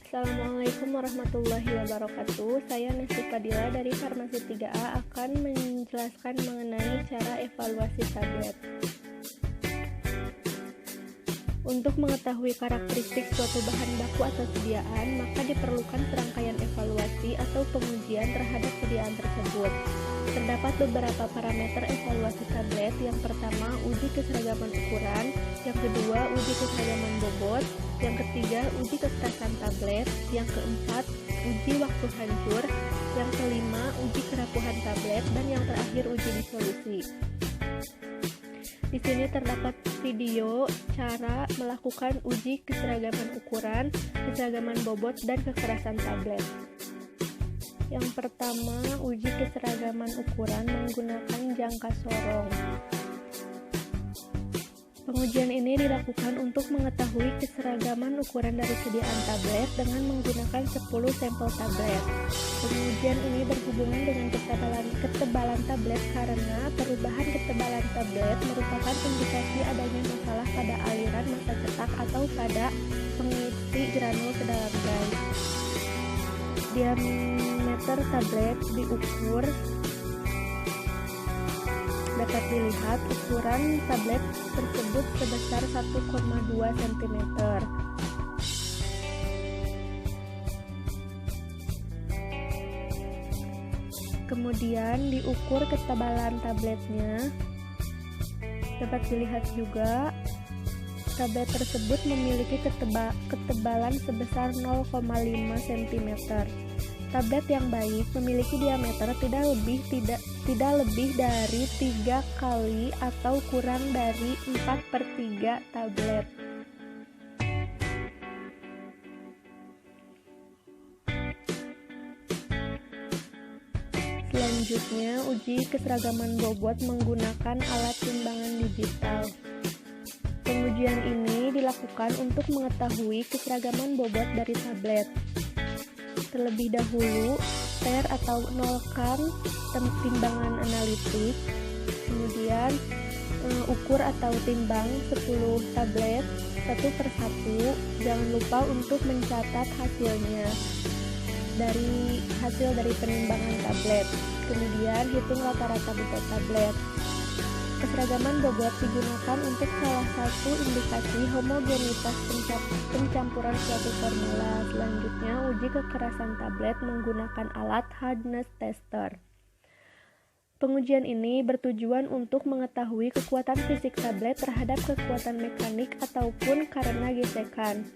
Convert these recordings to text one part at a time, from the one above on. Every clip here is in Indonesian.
Assalamualaikum warahmatullahi wabarakatuh. Saya Nesti Fadila dari Farmasi 3A akan menjelaskan mengenai cara evaluasi tablet. Untuk mengetahui karakteristik suatu bahan baku atau sediaan, maka diperlukan serangkaian evaluasi atau pengujian terhadap sediaan tersebut. Terdapat beberapa parameter evaluasi tablet. Yang pertama, uji keseragaman ukuran. Yang kedua, uji keseragaman bobot. Yang ketiga, uji kekerasan tablet. Yang keempat, uji waktu hancur. Yang kelima, uji kerapuhan tablet. Dan yang terakhir, uji disolusi. Di sini terdapat video cara melakukan uji keseragaman ukuran, keseragaman bobot, dan kekerasan tablet. Yang pertama, uji keseragaman ukuran menggunakan jangka sorong. Pengujian ini dilakukan untuk mengetahui keseragaman ukuran dari sediaan tablet dengan menggunakan 10 sampel tablet. Pengujian ini berhubungan dengan ketebalan tablet karena perubahan ketebalan tablet merupakan indikasi adanya masalah pada aliran massa cetak atau pada pengisi granul ke dalam gas. Diameter tablet diukur. Dapat dilihat ukuran tablet tersebut sebesar 1,2 cm. Kemudian diukur ketebalan tabletnya. Dapat dilihat juga tablet tersebut memiliki ketebalan sebesar 0,5 cm. Tablet yang baik memiliki diameter tidak lebih dari 3 kali atau kurang dari 4/3 tablet. Selanjutnya, uji keseragaman bobot menggunakan alat timbangan digital. Pengujian ini dilakukan untuk mengetahui keseragaman bobot dari tablet. Terlebih dahulu, pair atau nolkan timbangan analitik, kemudian ukur atau timbang 10 tablet satu persatu. Jangan lupa untuk mencatat hasilnya dari penimbangan tablet. Kemudian hitung rata-rata bobot tablet. Keseragaman bobot digunakan untuk salah satu indikasi homogenitas pencampuran suatu formula. Selanjutnya, uji kekerasan tablet menggunakan alat hardness tester. Pengujian ini bertujuan untuk mengetahui kekuatan fisik tablet terhadap kekuatan mekanik ataupun karena gesekan.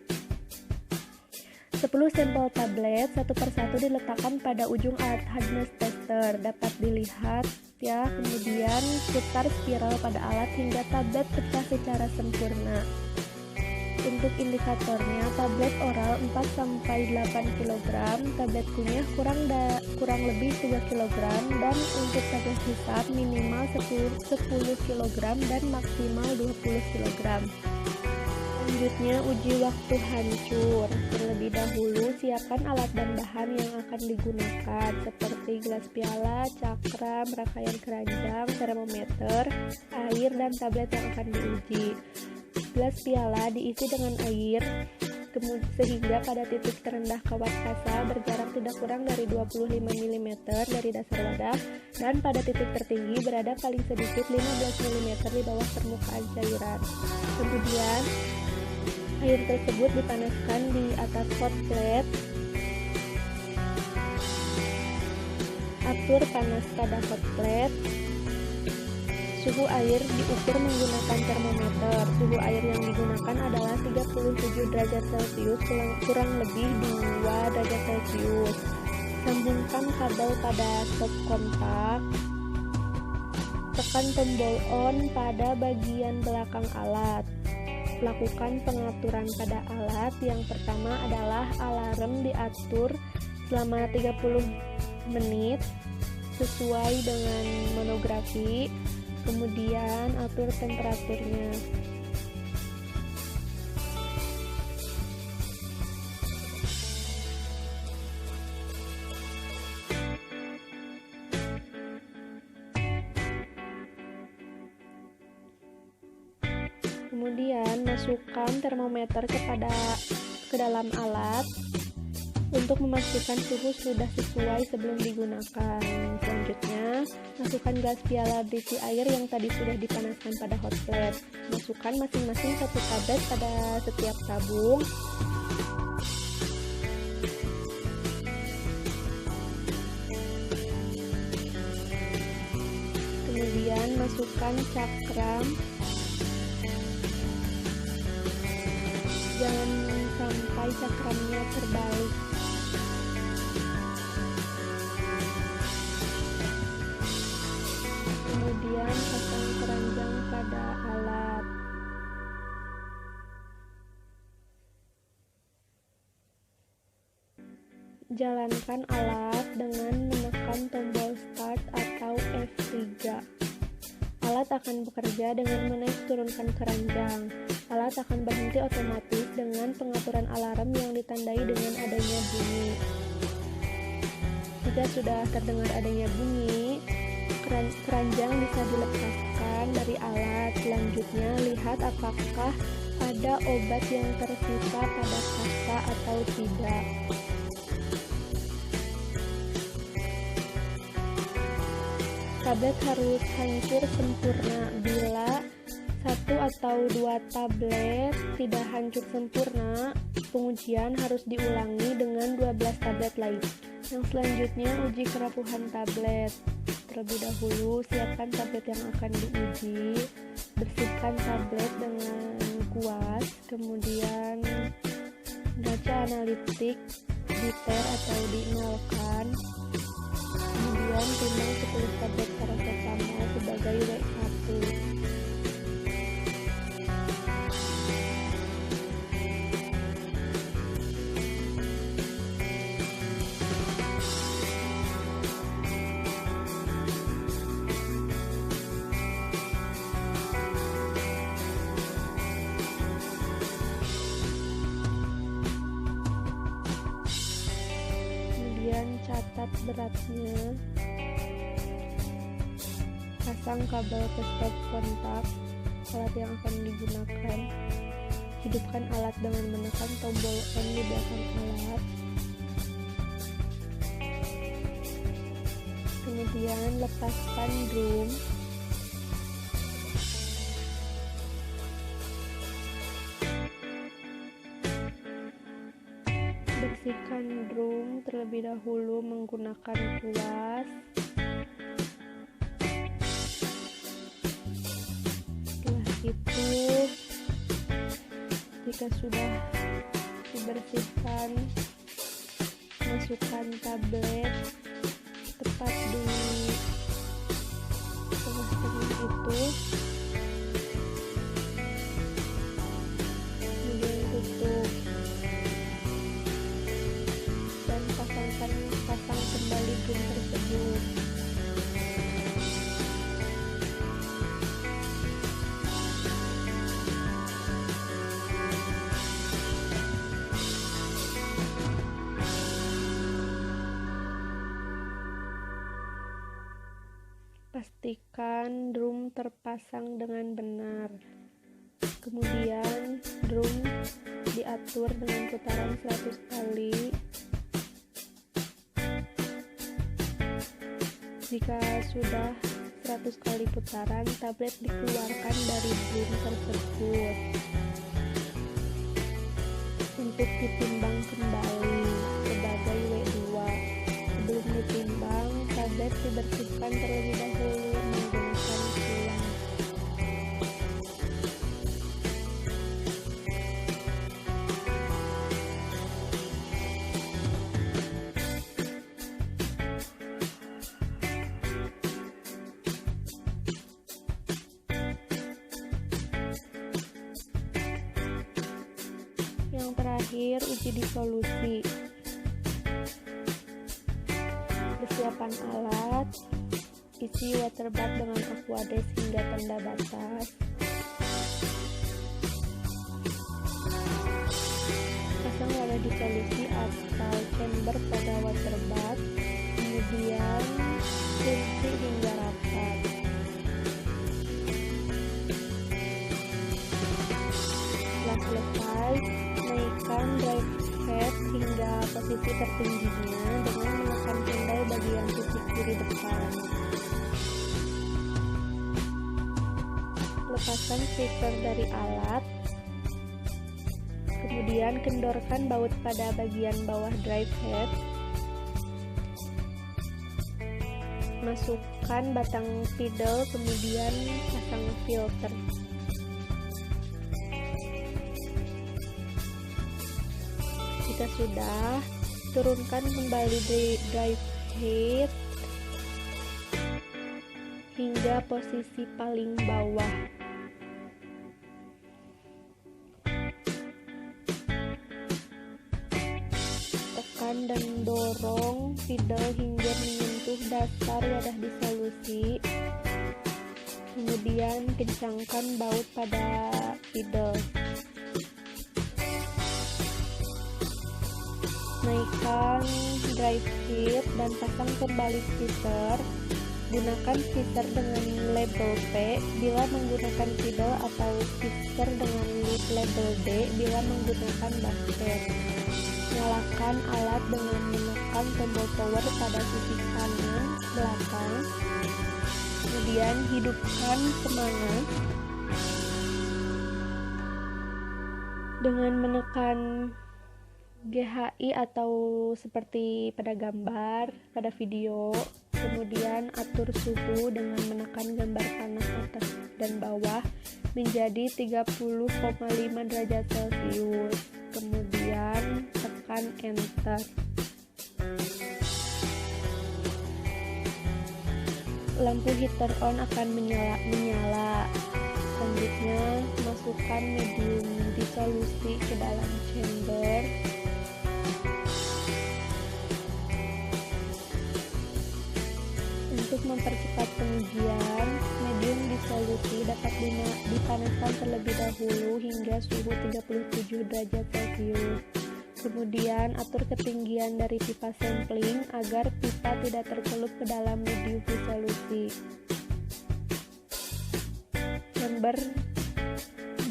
10 sampel tablet satu persatu diletakkan pada ujung alat hardness tester. Dapat dilihat ya, kemudian putar spiral pada alat hingga tablet pecah secara sempurna. Untuk indikatornya, tablet oral 4-8 kg, tablet kunyah kurang lebih 3 kg, dan untuk tablet hisap minimal 10 kg dan maksimal 20 kg. Selanjutnya, uji waktu hancur. Terlebih dahulu, siapkan alat dan bahan yang akan digunakan seperti gelas piala, cakram, rangkaian keranjang, termometer, air, dan tablet yang akan diuji. Gelas piala diisi dengan air sehingga pada titik terendah kawat kasa berjarak tidak kurang dari 25 mm dari dasar wadah, dan pada titik tertinggi berada paling sedikit 15 mm di bawah permukaan cairan. Kemudian air tersebut dipanaskan di atas hot plate. Atur panas pada hot plate. Suhu air diukur menggunakan termometer. Suhu air yang digunakan adalah 37 derajat Celcius kurang lebih 2 derajat Celcius. Sambungkan kabel pada stop kontak. Tekan tombol on pada bagian belakang alat. Lakukan pengaturan pada alat. Yang pertama adalah alarm diatur selama 30 menit sesuai dengan monografi. Kemudian atur temperaturnya. Kemudian masukkan termometer ke dalam alat. untuk memastikan suhu sudah sesuai sebelum digunakan. Selanjutnya, masukkan gas piala berisi air yang tadi sudah dipanaskan pada hot plate. Masukkan masing-masing 1 tablet pada setiap tabung. Kemudian masukkan cakram. Jangan sampai cakramnya terbalik. Kemudian pasang keranjang pada alat. Jalankan alat dengan menekan tombol start atau F3. Alat akan bekerja dengan menaik turunkan keranjang. Alat akan berhenti otomatis dengan pengaturan alarm yang ditandai dengan adanya bunyi. Jika sudah terdengar adanya bunyi, keranjang bisa dilepaskan dari alat. Selanjutnya, lihat apakah ada obat yang tersisa pada kasa atau tidak. Tablet harus hancur sempurna. Bila 1 atau 2 tablet tidak hancur sempurna, pengujian harus diulangi dengan 12 tablet lain. Yang selanjutnya, uji kerapuhan tablet. Terlebih dahulu, siapkan tablet yang akan diuji. Bersihkan tablet dengan kuas, kemudian kaca analitik diter atau dinolkan. Kemudian timbang 10 tablet paracetamol sebagai W1. Kemudian catat beratnya. Pasang kabel ke stop kontak alat yang akan digunakan. Hidupkan alat dengan menekan tombol on di belakang alat. Kemudian lepaskan drum. Bersihkan drum terlebih dahulu menggunakan kuas. Itu jika sudah dibersihkan, masukkan tablet tepat di tengah-tengah itu, kemudian tutup dan pasang kembali drum tersebut. Pastikan drum terpasang dengan benar. Kemudian drum diatur dengan putaran 100 kali. Jika sudah 100 kali putaran, tablet dikeluarkan dari drum tersebut untuk ditimbang kembali sebagai W2. Sebelum ditimbang, tablet dibersihkan terlebih dahulu menggunakan silang. Yang terakhir, uji disolusi. Persiapan alat, isi waterbath dengan aquades hingga tanda batas. Pasang wadah disolusi atau chamber pada waterbath, kemudian kunci hingga rapat. Setelah selesai, naikkan drive head hingga posisi tertingginya dengan menekan handle bagian sisi kiri depan. Lepaskan speaker dari alat, kemudian kendorkan baut pada bagian bawah drive head. Masukkan batang fiddle, kemudian pasang filter. Jika sudah, turunkan kembali drive head hingga posisi paling bawah. Tekan dan dorong fiddle hingga menyentuh dasar wadah disolusi. Kemudian kencangkan baut pada fiddle. Naikkan drive head dan pasang kembali speaker. Gunakan speaker dengan label P bila menggunakan fiddle atau speaker dengan label D bila menggunakan basket. Nyalakan alat dengan menekan tombol power pada sisi kanan belakang. Kemudian hidupkan semangat dengan menekan GHI atau seperti pada gambar, pada video. Kemudian atur suhu dengan menekan gambar panas atas dan bawah menjadi 30,5 derajat Celcius. Kemudian tekan enter. Lampu heater on akan menyala. Selanjutnya masukkan medium disolusi ke dalam chamber. Untuk mempercepat pengujian, medium disolusi dapat dipanaskan terlebih dahulu hingga suhu 37 derajat Celcius. Kemudian atur ketinggian dari pipa sampling agar pipa tidak tercelup ke dalam medium disolusi. Chamber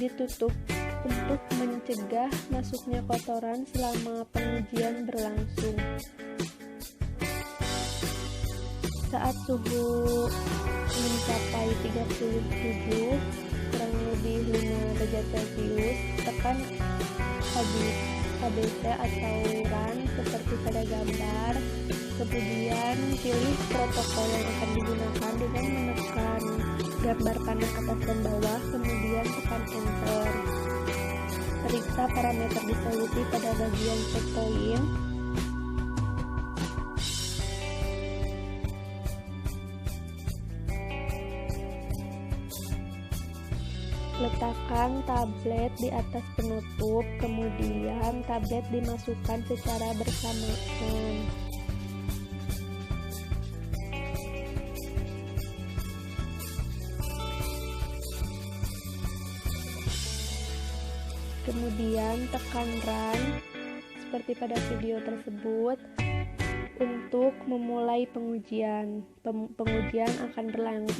ditutup untuk mencegah masuknya kotoran selama pengujian berlangsung. Saat suhu mencapai 37 kurang lebih 5 derajat Celcius, tekan ABC atau run seperti pada gambar. Kemudian pilih protokol yang akan digunakan dengan menekan gambar panas atas dan bawah, kemudian tekan enter. Periksa parameter disolusi pada bagian set point. Letakkan tablet di atas penutup, kemudian tablet dimasukkan secara bersamaan. Kemudian tekan run seperti pada video tersebut untuk memulai pengujian. Pengujian akan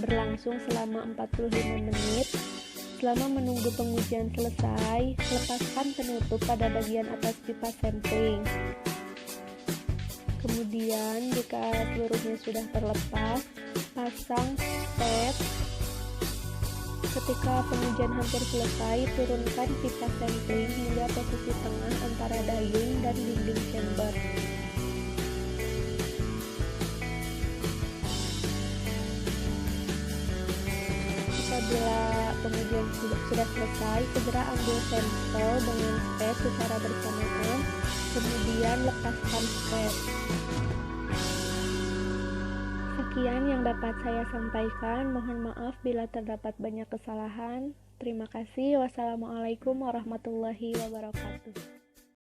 berlangsung selama 45 menit. Selama menunggu pengujian selesai, lepaskan penutup pada bagian atas pipa sampling. Kemudian jika seluruhnya sudah terlepas, pasang step. Ketika pengujian hampir selesai, turunkan pipa sampling hingga posisi tengah antara dayung dan dinding chamber. Apabila pengujian sudah selesai, segera ambil sampel dengan spet secara bersamaan, kemudian lepaskan spet. Sekian yang dapat saya sampaikan. Mohon maaf bila terdapat banyak kesalahan. Terima kasih. Wassalamualaikum warahmatullahi wabarakatuh.